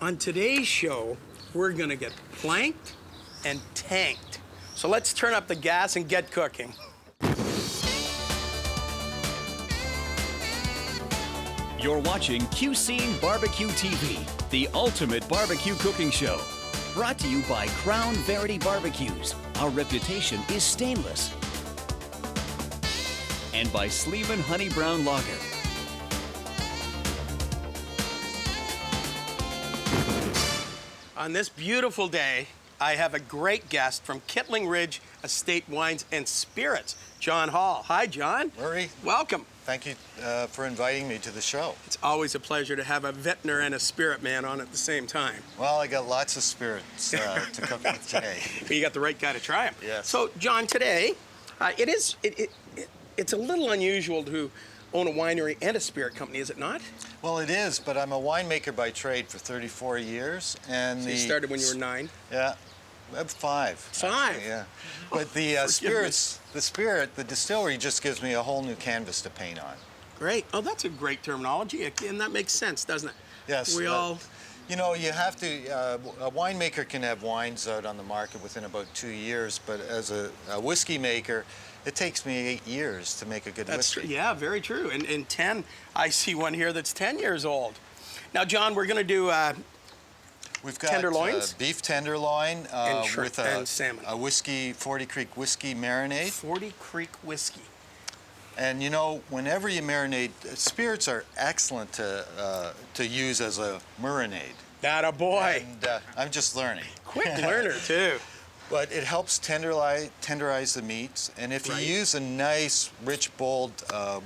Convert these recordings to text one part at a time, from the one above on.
On today's show, we're gonna get planked and tanked. So let's turn up the gas and get cooking. You're watching QCene Barbecue TV, the ultimate barbecue cooking show. Brought to you by Crown Verity Barbecues. Our reputation is stainless. And by Sleeman Honey Brown Lager. On this beautiful day, I have a great guest from Kittling Ridge Estate Wines and Spirits, John Hall. Hi, John. Murray. Welcome. Thank you for inviting me to the show. It's always a pleasure to have a vintner and a spirit man on at the same time. Well, I got lots of spirits to cook with today. You got the right guy to try them. Yes. So, John, today, it's a little unusual to own a winery and a spirit company, is it not? Well, it is, but I'm a winemaker by trade for 34 years. And So you started when you were 9? Yeah, 5. 5? Actually, yeah. But the the distillery just gives me a whole new canvas to paint on. Great. Oh, that's a great terminology, and that makes sense, doesn't it? Yes. We all... You know, you have to, a winemaker can have wines out on the market within about 2 years, but as a whiskey maker, it takes me 8 years to make a good That's whiskey. true. Yeah, very true. And 10, I see one here that's 10 years old. Now, John, we're going to do We've got tenderloins? Beef tenderloin And shrimp with and salmon. a whiskey, 40 Creek whiskey marinade. 40 Creek whiskey. And you know, whenever you marinate, spirits are excellent to use as a marinade. That a boy. And I'm just learning. Quick learner, too. But it helps tenderize the meats. And if you use a nice, rich, bold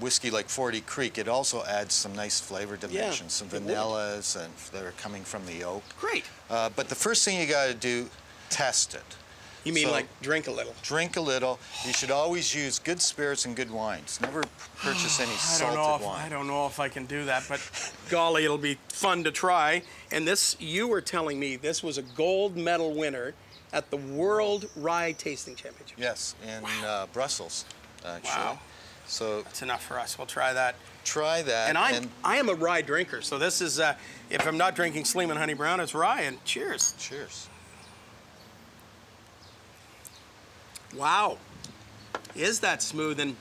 whiskey like 40 Creek, it also adds some nice flavor dimensions, some vanillas and that are coming from the oak. Great. But the first thing you got to do, test it. You mean So, like drink a little? Drink a little. You should always use good spirits and good wines. Never purchase any salted wine. I don't know if I can do that, but golly, it'll be fun to try. And this, you were telling me, this was a gold medal winner at the World Rye Tasting Championship. Yes, in Brussels, actually. Wow. So That's enough for us. We'll try that. try that. And I am a rye drinker, so this is, if I'm not drinking Sleeman Honey Brown, it's rye, and cheers. Cheers. Wow. Is that smooth, and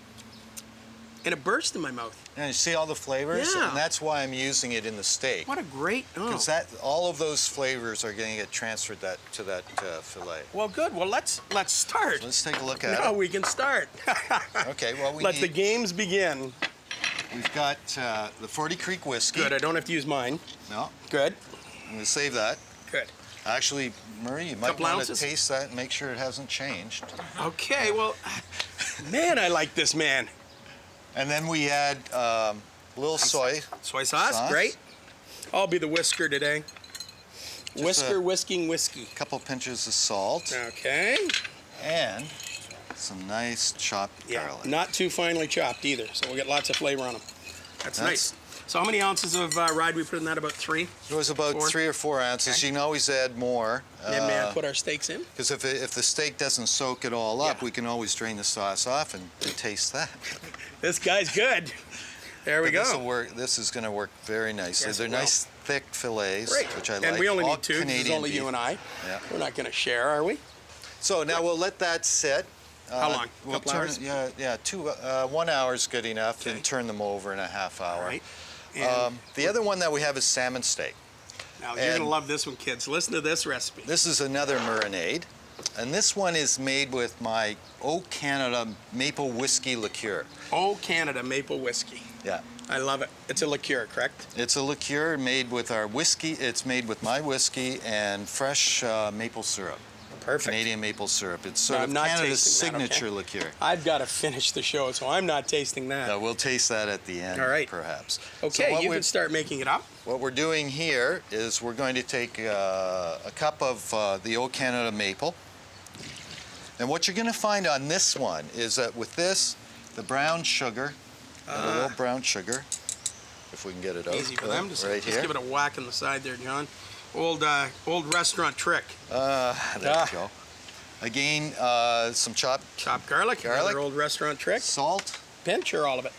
it burst in my mouth. And you see all the flavors? Yeah. And that's why I'm using it in the steak. What a great, Because all of those flavors are going to get transferred to that fillet. Well, good. Well, let's start. Let's take a look at Now it. we can start. Okay, well, Let the games begin. we've got the 40 Creek whiskey. Good. I don't have to use mine. No, Good. I'm going to save that. Good. Actually, Murray, you might Couple want ounces? to taste that and make sure it hasn't changed. Okay. Well, man, I like this man. And then we add a little soy. Soy sauce. Great. I'll be the whisker today. Just Whisking whiskey. A couple pinches of salt. Okay. And some nice chopped garlic. Not too finely chopped either, so we'll get lots of flavor on them. That's nice. So how many ounces of rye do we put in that? About 3? It was about 4? 3 or 4 ounces. Okay. You can always add more. And may I put our steaks in? Because if the steak doesn't soak it all up, we can always drain the sauce off and taste that. This guy's good. There we go. This will work. This is going to work very nicely. Yes, They're it will. nice, thick fillets, Great. which I like. And we only All need 2. This is Canadian only beef. you and I. Yeah. We're not going to share, are we? So now we'll let that sit. How long? We'll Couple turn hours? it, yeah, 1 hour is good enough, Okay. and turn them over in a half hour. All right. And The other one that we have is salmon steak. now, you're going to love this one, kids. Listen to this recipe. This is another marinade, and this one is made with my O Canada maple whiskey liqueur. Oh, Canada maple whiskey. Yeah. I love it. It's a liqueur, correct? It's a liqueur made with our whiskey. It's made with my whiskey and fresh maple syrup. Perfect. Canadian maple syrup. It's sort No, of I'm not Canada's tasting that, signature okay? liqueur. I've got to finish the show, so I'm not tasting that. We'll taste that at the end, All right. perhaps. Okay, So you can start making it up. What we're doing here is we're going to take a cup of the O Canada maple. And what you're going to find on this one is that with this, the brown sugar, a little brown sugar, if we can get it out. Easy for them. Right Just here. give it a whack on the side there, John. Old restaurant trick. There you go. Again, some chopped Chopped garlic. Garlic. Another old restaurant trick. salt. Pinch or all of it?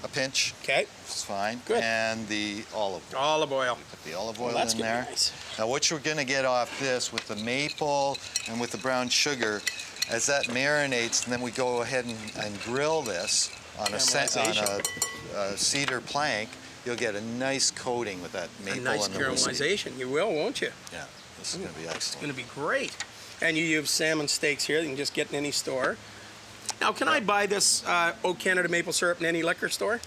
a pinch. Okay. It's fine. Good. And the olive oil. Olive oil. Put the olive oil That's in gonna be there. nice. Now what you're going to get off this with the maple and with the brown sugar, as that marinates, and then we go ahead and grill this on a cedar plank, you'll get a nice coating with that maple A nice and the whiskey. caramelization. You will, won't you? Yeah, this is going to be It's excellent. going to be great. And you use salmon steaks here. You can just get in any store. Now, can I buy this O Canada maple syrup in any liquor store?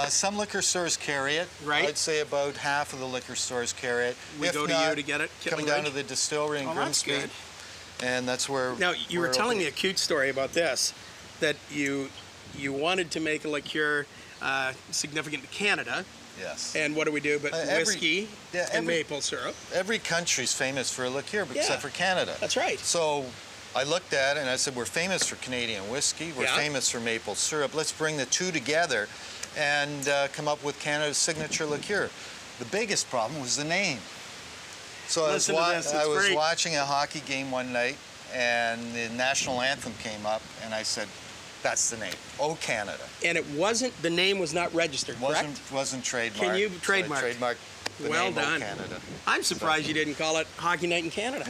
Some liquor stores carry it. Right. I'd say about half of the liquor stores carry it. We If go to not, you to get it, come Kittling down Ridge? to the distillery in Oh, that's Grimsby, good. and that's where. Now, you were telling me a cute story about this, that you wanted to make a liqueur significant to Canada. Yes. And what do we do but whiskey and maple syrup? Every country's famous for a liqueur, Yeah. except for Canada. That's right. So I looked at it and I said, we're famous for Canadian whiskey. We're Yeah. famous for maple syrup. Let's bring the two together and come up with Canada's signature liqueur. The biggest problem was the name. So I was Listen to this, it's great. watching a hockey game one night, and the national anthem came up, and I said, that's the name, O Canada. And the name was not registered, correct? Wasn't trademarked. Can you So I trademark? trademarked the Well name done. O Canada. I'm surprised you didn't call it Hockey Night in Canada.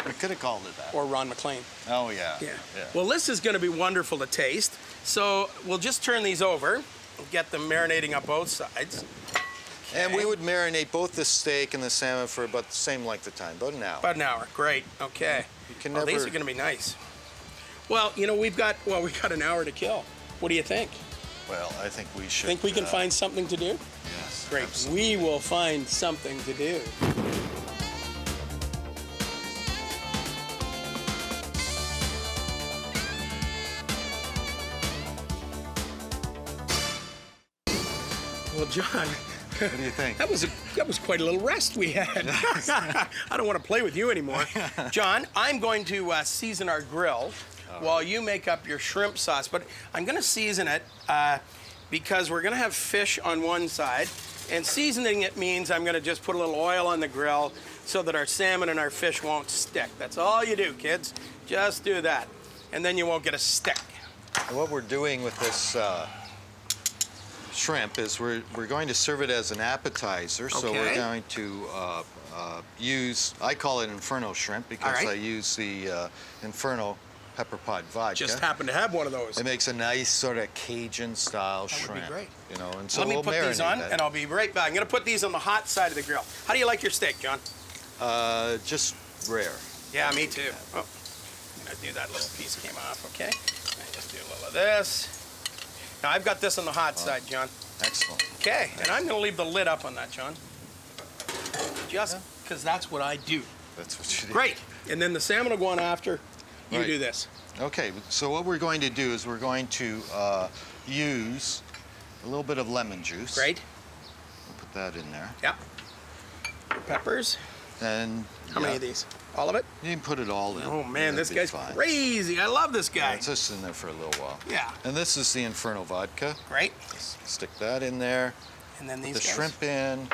We could have called it that. Or Ron McLean. Oh, yeah. Yeah. Well, this is going to be wonderful to taste. So we'll just turn these over. We'll get them marinating up both sides. And we would marinate both the steak and the salmon for about the same length of time, about an hour. About an hour. Great. Okay. You can Well, these never- are going to be nice. Well, you know, we've got an hour to kill. What do you think? Well, I think we should. Think we can find something to do? Yes. Great. Absolutely. We will find something to do. Well, John, What do you think? that was quite a little rest we had. I don't want to play with you anymore. John, I'm going to season our grill while you make up your shrimp sauce, but I'm going to season it because we're going to have fish on one side, and seasoning it means I'm going to just put a little oil on the grill so that our salmon and our fish won't stick. That's all you do, kids. Just do that, and then you won't get a stick. And what we're doing with this shrimp is we're going to serve it as an appetizer. So we're Okay. going to use, I call it Inferno shrimp because right. I use the Inferno pepper pot vodka. Just happen to have one of those. It makes a nice sort of Cajun style That would be shrimp. great. You know, and so Let me we'll put these marinate on, that. and I'll be right back. I'm going to put these on the hot side of the grill. How do you like your steak, John? Just rare. Yeah, me too. Oh, I'm going to do that little piece came off, okay? I just do a little of this. Now, I've got this on the hot side, John. Excellent. Okay, and I'm going to leave the lid up on that, John. Just because that's what I do. That's what you do. Great. And then the salmon will go on after you Right. do this. Okay, so what we're going to do is we're going to use a little bit of lemon juice. Great. We'll put that in there. Yep. Peppers. And How many of these? All of it? You can put it all in. Oh, man, this That'd be guy's fine. crazy. I love this Yeah, guy. it's just in there for a little while. Yeah. And this is the Inferno vodka. Great. Stick that in there. And then Put these the guys. shrimp in.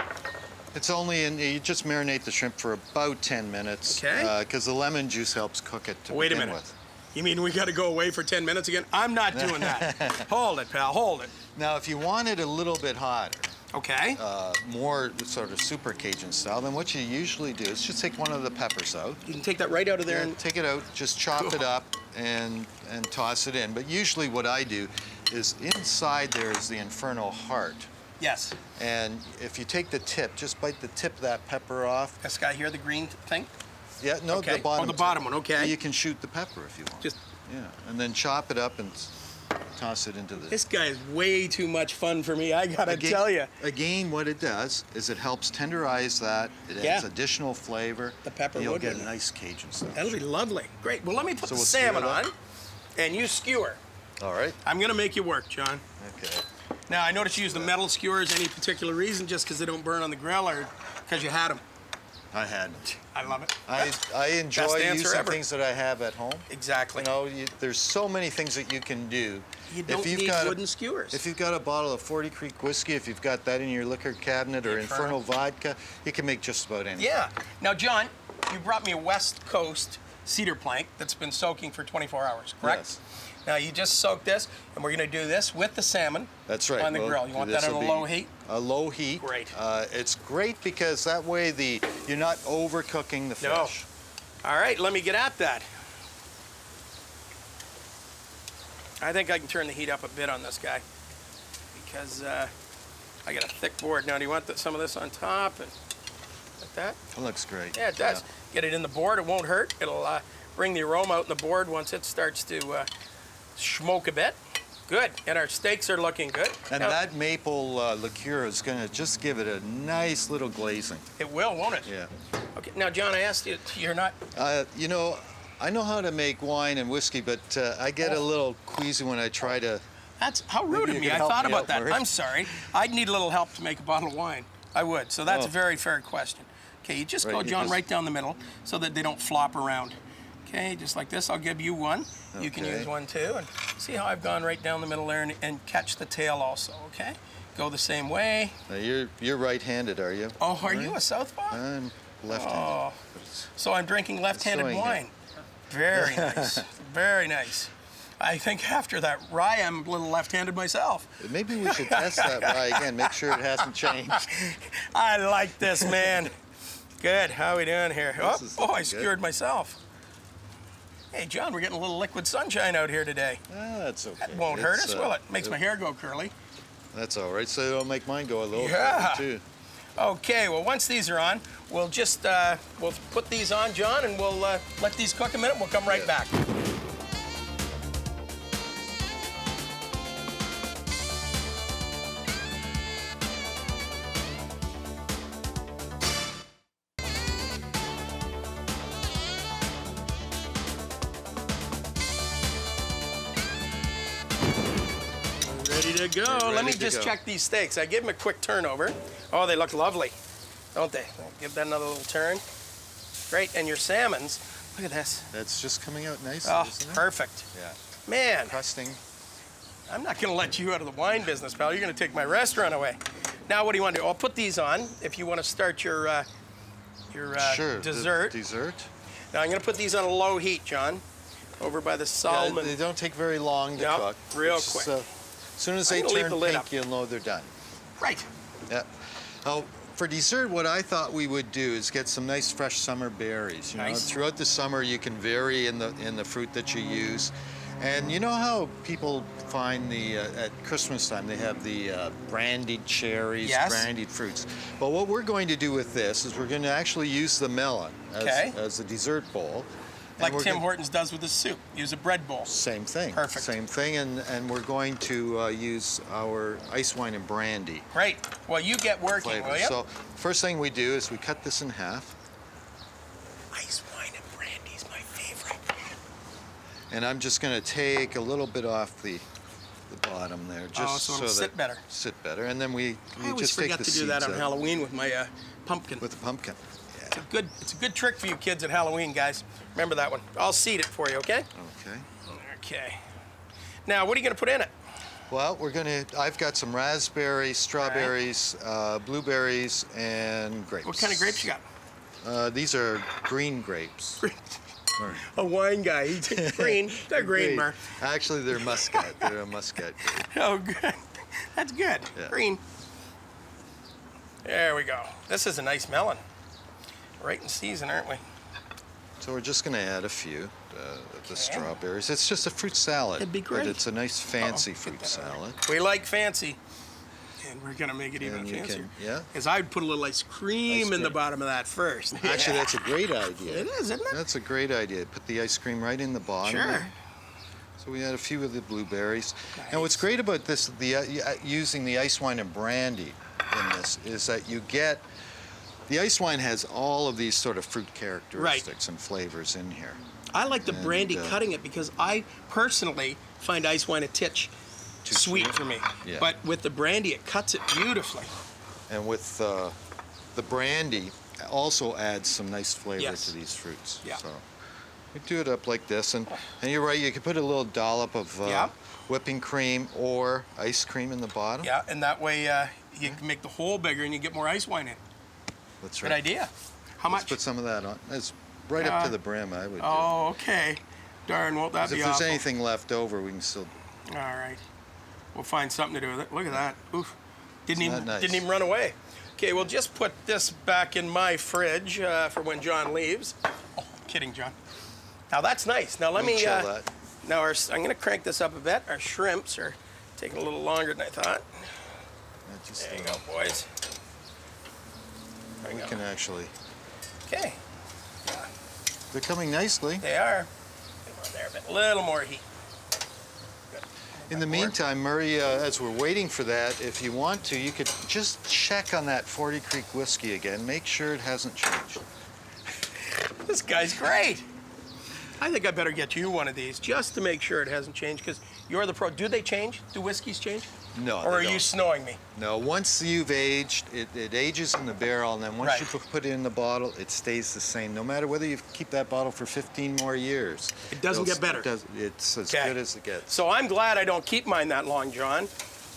It's only in, you just marinate the shrimp for about 10 minutes. Okay. Because the lemon juice helps cook it to Wait a begin minute. with. You mean we got to go away for 10 minutes again? I'm not doing that. Hold it, pal. Hold it. Now, if you want it a little bit hotter, Okay. more sort of super Cajun style, then what you usually do is just take one of the peppers out. You can take that right out of there. Yeah, And take it out, just chop it up and toss it in. But usually what I do is inside there is the Inferno heart. yes. And if you take the tip, just bite the tip of that pepper off. This guy here, the green thing. Yeah, no, Okay. the bottom. Oh, the tip. bottom one, okay. You can shoot the pepper if you want. Just yeah, and then chop it up and toss it into the. this guy is way too much fun for me. I gotta Again- tell you. Again, what it does is it helps tenderize that. It Yeah. adds additional flavor. The pepper You'll would, get a wouldn't it? nice Cajun style. That'll be lovely. Great. Well, let me put So the we'll skewer salmon that? on, and you skewer. All right. I'm gonna make you work, John. Okay. Now I noticed you use the metal skewers. Any particular reason? Just because they don't burn on the grill, or because you had them? I had. I love it. I enjoy answer using ever. things that I have at home. Exactly. You know, there's so many things that you can do. You don't need wooden skewers. If you've got a bottle of 40 Creek whiskey, if you've got that in your liquor cabinet or Inferno. Inferno vodka, you can make just about anything. Yeah. Now, John, you brought me a West Coast cedar plank that's been soaking for 24 hours, correct? Yes. Now you just soak this, and we're going to do this with the salmon. That's right. On the grill. You want that on a low heat? A low heat. Great. It's great because that way you're not overcooking the fish. No. All right, let me get at that. I think I can turn the heat up a bit on this guy because I got a thick board. Now, do you want some of this on top and like that? That looks great. Yeah, it does. Yeah. Get it in the board. It won't hurt. It'll bring the aroma out in the board once it starts to smoke a bit. Good. And our steaks are looking good. And now, that maple liqueur is going to just give it a nice little glazing. It will, won't it? Yeah. Okay. Now, John, I asked you, you're not... You know, I know how to make wine and whiskey, but I get a little queasy when I try to... That's how rude Maybe of you me. can I help thought me about out, that. Murray. I'm sorry. I'd need a little help to make a bottle of wine. I would. So that's Oh. a very fair question. Okay, you just Right, go, you John, just- right down the middle so that they don't flop around. Okay, just like this. I'll give you one. You can Okay. use one too. And see how I've gone right down the middle there and catch the tail also, okay? Go the same way. Now, you're right-handed, are you? Oh, are you a southpaw? I'm left-handed. Oh. but it's- So I'm drinking left-handed swing wine. Very nice. Very nice. I think after that rye, I'm a little left-handed myself. Maybe we should test that rye again, make sure it hasn't changed. I like this, man. Good. How are we doing here? This is Oh, I looking skewered myself. Hey, John, we're getting a little liquid sunshine out here today. That's okay. That won't hurt It's, us, will it? Makes my hair go curly. That's all right. So it'll make mine go a little Yeah. further, too. Okay, well, once these are on, we'll just we'll put these on, John, and we'll let these cook a minute. We'll come right Yeah. back. Ready to go. We're Let me ready to just go. check these steaks. I give them a quick turnover. Oh, they look lovely, don't they? Give that another little turn. Great. And your salmons, look at this. That's just coming out nice, Oh, isn't it? perfect. Yeah. Man, Crusting. I'm not going to let you out of the wine business, pal. You're going to take my restaurant away. Now, what do you want to do? I'll put these on if you want to start your Sure. dessert. The dessert. Now, I'm going to put these on a low heat, John, over by the Yeah, Salmon. they don't take very long to Nope, cook. real It's, quick. as soon as I'm they gonna leave turn the lid pink, up. you'll know they're done. Right. Yeah. Now, for dessert, what I thought we would do is get some nice fresh summer berries. You know, Nice. throughout the summer you can vary in the fruit that you use, and you know how people find the at Christmas time they have the brandied cherries, Yes. brandied fruits. But what we're going to do with this is we're going to actually use the melon Okay. as a dessert bowl. And Like we're Tim gonna- Hortons does with his soup. Use a bread bowl. Same thing. Perfect. Same thing, and we're going to use our ice wine and brandy Great. Well, you get working, flavor. will you? So first thing we do is we cut this in half, Ice wine and brandy's my favorite. and I'm just going to take a little bit off the bottom there, just so it'll sit that better. sit better, and then we I always just take forget the to do seeds that on out Halloween with my pumpkin. with the pumpkin. Yeah. It's a good trick for you kids at Halloween, guys. Remember that one. I'll seed it for you, okay? Okay. Okay. Now, what are you going to put in it? Well, I've got some raspberries, strawberries, blueberries, and grapes. What kind of grapes you got? These are green grapes. Or- A wine guy. He's green. They're green, Mar. Actually, they're muscat. They're a muscat grape. Oh, good. That's good. Yeah. Green. There we go. This is a nice melon. Right in season, aren't we? So we're just going to add a few of the strawberries. It's just a fruit salad. It'd be But great. it's a nice fancy Get fruit that out of salad. there. We like fancy. And we're going to make it even And you fancier. can- yeah. Because I'd put a little ice cream in the cream. bottom of that first. Actually, that's a great idea. It is, isn't it? That's a great idea. Put the ice cream right in the bottom. Sure. there. So we add a few of the blueberries. And what's Nice. great about this, using the ice wine and brandy in this, is that you get, the ice wine has all of these sort of fruit characteristics and flavors in here. I like the And, brandy cutting it because I personally find ice wine a titch Too sweet sweet? for me. Yeah. But with the brandy, it cuts it beautifully. And with the brandy, also adds some nice flavor Yes. to these fruits. Yeah. So we do it up like this, and you're right. You can put a little dollop of Yeah. whipping cream or ice cream in the bottom. Yeah, and that way you can make the hole bigger and you get more ice wine in. That's Good right. idea. How Let's much? put some of that on. It's right up to the brim. I would. Oh, okay. Darn, won't that be If there's awful? anything left over, we can still. All right. We'll find something to do with it. Look at that. Oof. Didn't Isn't that nice? even run away. Okay, we'll just put this back in my fridge for when John leaves. Oh, kidding, John. Now that's nice. Now let me. chill that. Now I'm going to crank this up a bit. Our shrimps are taking a little longer than I thought. Just, There you go, boys. There we you go. can actually. Okay. They're coming nicely. They are. Come on there, a little more heat. Good. In the meantime, Murray, as we're waiting for that, if you want to, you could just check on that 40 Creek whiskey again. Make sure it hasn't changed. This guy's great. I think I better get you one of these just to make sure it hasn't changed, because you're the pro. Do they change? Do whiskeys change? No, Or are they you don't. snowing me? No, once you've aged, it ages in the barrel, and then once Right. you put it in the bottle, it stays the same, no matter whether you keep that bottle for 15 more years. It doesn't get better. It's as Okay. good as it gets. So I'm glad I don't keep mine that long, John.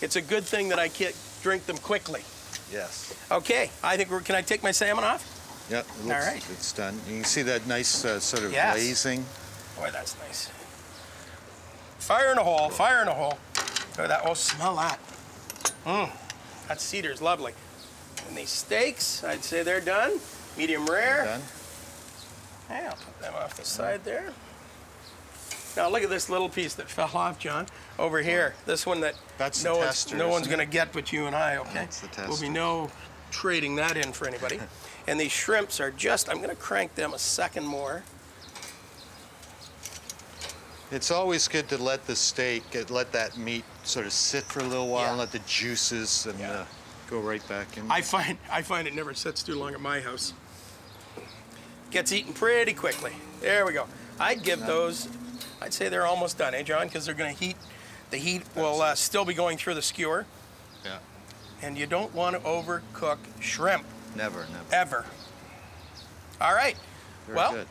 It's a good thing that I can't drink them quickly. Yes. Okay, I think can I take my salmon off? Yep. It looks, right. It's done. You can see that nice sort of Yes. glazing. Boy, that's nice. Fire in a hole, fire in a hole. Look at that. Oh, smell that. That cedar's lovely. And these steaks, I'd say they're done. Medium rare. Done. Hey, I'll put them off the side there. Now look at this little piece that fell off, John, over here. This one that That's no the one's, tester, no one's isn't going to get but you and I, okay? That's the There'll be tester. no trading that in for anybody. And these shrimps are just, I'm going to crank them a second more. It's always good to let the steak, let that meat sort of sit for a little while, Yeah. and let the juices and Yeah. go right back in. I find it never sits too long at my house. Gets eaten pretty quickly. There we go. I'd give those, I'd say they're almost done, eh, John? Because they're going to heat. The heat will still be going through the skewer. Yeah. And you don't want to overcook shrimp, Never. ever. All right. Very well, good.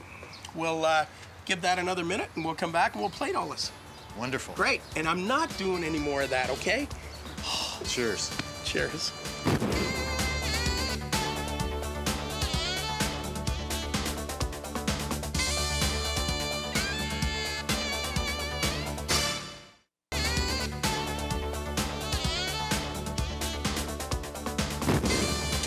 we'll give that another minute, and we'll come back and we'll plate all this. Wonderful. Great. And I'm not doing any more of that, okay? Cheers. Cheers.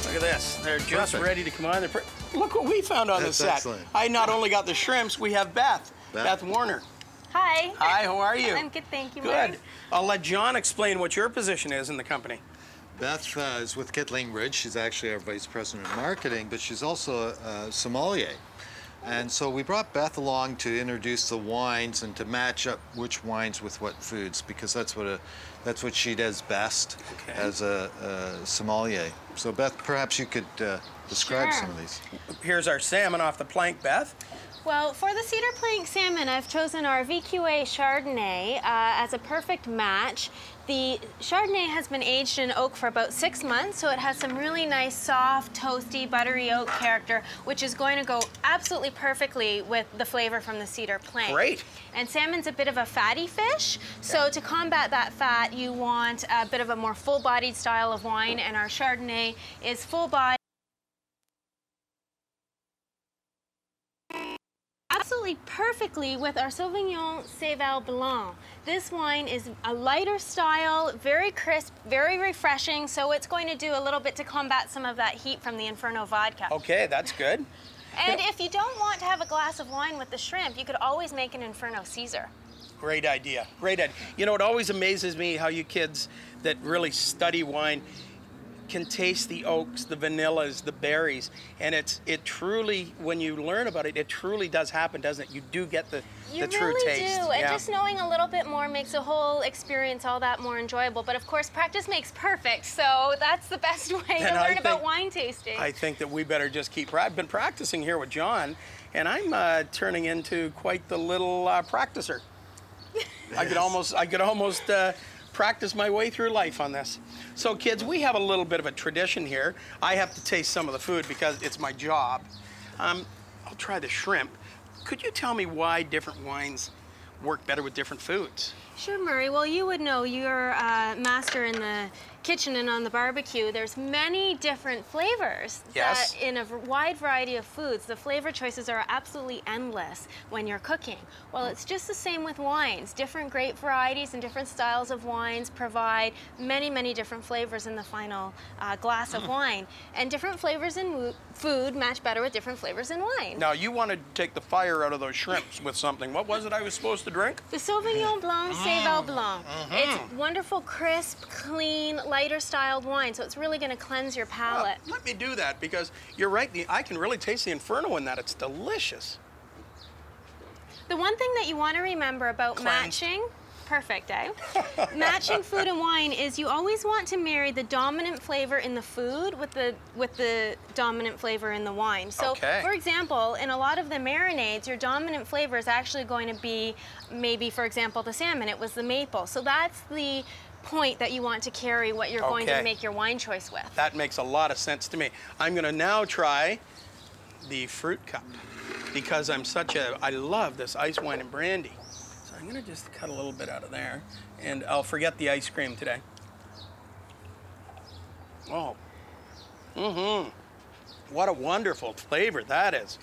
Look at this. They're just Perfect. ready to come on. Look what we found on That's the set. excellent. I not only got the shrimps, we have Beth Beth. Warner. Hi. Hi, how are you? I'm good, thank you. Good. Mary. I'll let John explain what your position is in the company. Beth is with Kittling Ridge. She's actually our vice president of marketing, but she's also a sommelier. And so we brought Beth along to introduce the wines and to match up which wines with what foods, because that's what she does best Okay. as a sommelier. So Beth, perhaps you could describe Sure. some of these. Here's our salmon off the plank, Beth. Well, for the cedar plank salmon, I've chosen our VQA Chardonnay as a perfect match. The Chardonnay has been aged in oak for about 6 months, so it has some really nice, soft, toasty, buttery oak character, which is going to go absolutely perfectly with the flavor from the cedar plank. Great. And salmon's a bit of a fatty fish, so to combat that fat, you want a bit of a more full-bodied style of wine, and our Chardonnay is full-bodied. Absolutely perfectly with our Sauvignon Céval Blanc. This wine is a lighter style, very crisp, very refreshing, so it's going to do a little bit to combat some of that heat from the Inferno vodka. Okay, that's good. And if you don't want to have a glass of wine with the shrimp, you could always make an Inferno Caesar. Great idea. Great idea. You know, it always amazes me how you kids that really study wine can taste the oaks, the vanillas, the berries, and it truly, when you learn about it, it truly does happen, doesn't it? You do get the true really taste. do, and just knowing a little bit more makes the whole experience all that more enjoyable. But of course, practice makes perfect, so that's the best way to And I learn about think- wine tasting. I think that we better just keep. I've been practicing here with John, and I'm turning into quite the little practicer. I could almost practice my way through life on this. So kids, we have a little bit of a tradition here. I have to taste some of the food because it's my job. I'll try the shrimp. Could you tell me why different wines work better with different foods? Sure, Murray. Well, you would know. You're a master kitchen and on the barbecue, there's many different flavors. Yes. In a wide variety of foods, the flavor choices are absolutely endless when you're cooking. Well, it's just the same with wines. Different grape varieties and different styles of wines provide many, many different flavors in the final glass of wine. And different flavors in food match better with different flavors in wine. Now, you wanted to take the fire out of those shrimps with something. What was it I was supposed to drink? The Sauvignon Blanc Cedar Blanc. It's wonderful, crisp, clean, lighter styled wine, so it's really going to cleanse your palate. Well, let me do that, because you're right. I can really taste the Inferno in that. It's delicious. The one thing that you want to remember about matching, perfect, eh? Matching food and wine is you always want to marry the dominant flavor in the food with the dominant flavor in the wine. So, for example, in a lot of the marinades, your dominant flavor is actually going to be maybe, for example, the salmon. It was the maple. So that's the point that you want to carry what you're going to make your wine choice with. That makes a lot of sense to me. I'm going to now try the fruit cup, because I love this ice wine and brandy. So I'm going to just cut a little bit out of there, and I'll forget the ice cream today. Oh, what a wonderful flavor that is.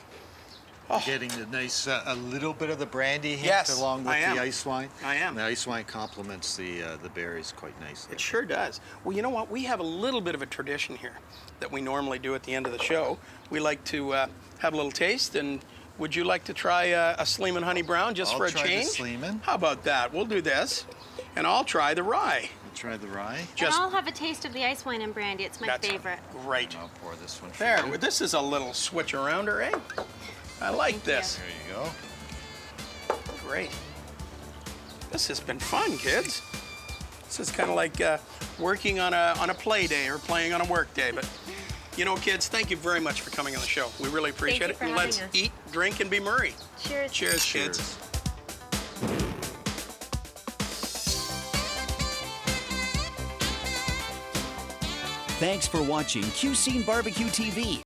Oh. Getting the nice, a little bit of the brandy hint along with the ice wine. I am. The ice wine complements the berries quite nicely. It sure does. Well, you know what? We have a little bit of a tradition here that we normally do at the end of the show. We like to have a little taste, and would you like to try a Salmon Honey Brown just for a change? I'll try the Salmon. How about that? We'll do this, and I'll try the rye. Try the rye. And I'll have a taste of the ice wine and brandy. It's my favorite. Great. I'll pour this one for there. you. This is a little switch arounder, eh? I like this. There you go. Great. This has been fun, kids. This is kind of like working on a play day or playing on a work day. But, you know, kids, thank you very much for coming on the show. We really appreciate it. Thank you for Let's having us. eat, drink, and be merry. Cheers. Cheers, kids. Thanks for watching QCene BBQ TV.